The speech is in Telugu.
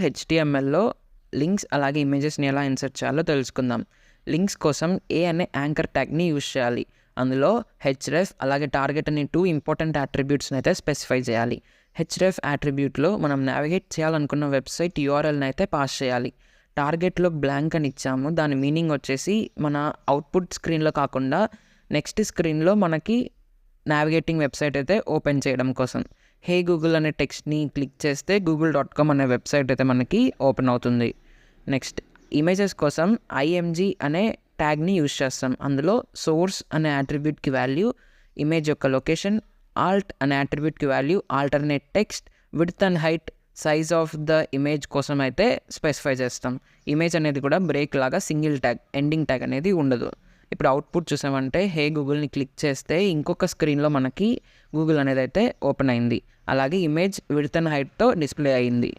హెచ్టీఎంఎల్‌లో లింక్స్ అలాగే ఇమేజెస్‌ని ఎలా ఇన్సర్ట్ చేయాలో తెలుసుకుందాం. లింక్స్ కోసం ఏ అనే యాంకర్ ట్యాగ్‌ని యూజ్ చేయాలి. అందులో హెచ్‌రెఫ్ అలాగే టార్గెట్ అనే 2 ఇంపార్టెంట్ అట్రిబ్యూట్స్‌ని అయితే స్పెసిఫై చేయాలి. హెచ్‌రెఫ్ అట్రిబ్యూట్‌లో మనం నావిగేట్ చేయాలనుకున్న వెబ్‌సైట్ యూఆర్ఎల్‌ని అయితే పాస్ చేయాలి. టార్గెట్‌లో బ్లాంక్ అని ఇచ్చాము. దాని మీనింగ్ వచ్చేసి మన అవుట్‌పుట్ స్క్రీన్‌లో కాకుండా నెక్స్ట్ స్క్రీన్‌లో మనకి నావిగేటింగ్ వెబ్సైట్ అయితే ఓపెన్ చేయడం కోసం. హే గూగుల్ అనే టెక్స్ట్‌ని క్లిక్ చేస్తే google.com అనే వెబ్సైట్ అయితే మనకి ఓపెన్ అవుతుంది. నెక్స్ట్ ఇమేజెస్ కోసం ఐఎంజీ అనే ట్యాగ్‌ని యూజ్ చేస్తాం. అందులో సోర్స్ అనే అట్రిబ్యూట్‌కి వాల్యూ, ఇమేజ్ యొక్క లొకేషన్, ఆల్ట్ అనే అట్రిబ్యూట్‌కి value, alternate text, width and height, size of the image కోసం అయితే స్పెసిఫై చేస్తాం. ఇమేజ్ అనేది కూడా బ్రేక్ లాగా సింగిల్ ట్యాగ్, ఎండింగ్ ట్యాగ్ అనేది ఉండదు. ఇప్పుడు అవుట్పుట్ చూసామంటే హే గూగుల్ని క్లిక్ చేస్తే ఇంకొక స్క్రీన్లో మనకి గూగుల్ అనేది అయితే ఓపెన్ అయింది. అలాగే ఇమేజ్ విడ్త్ అండ్ హైట్‌తో డిస్ప్లే అయింది.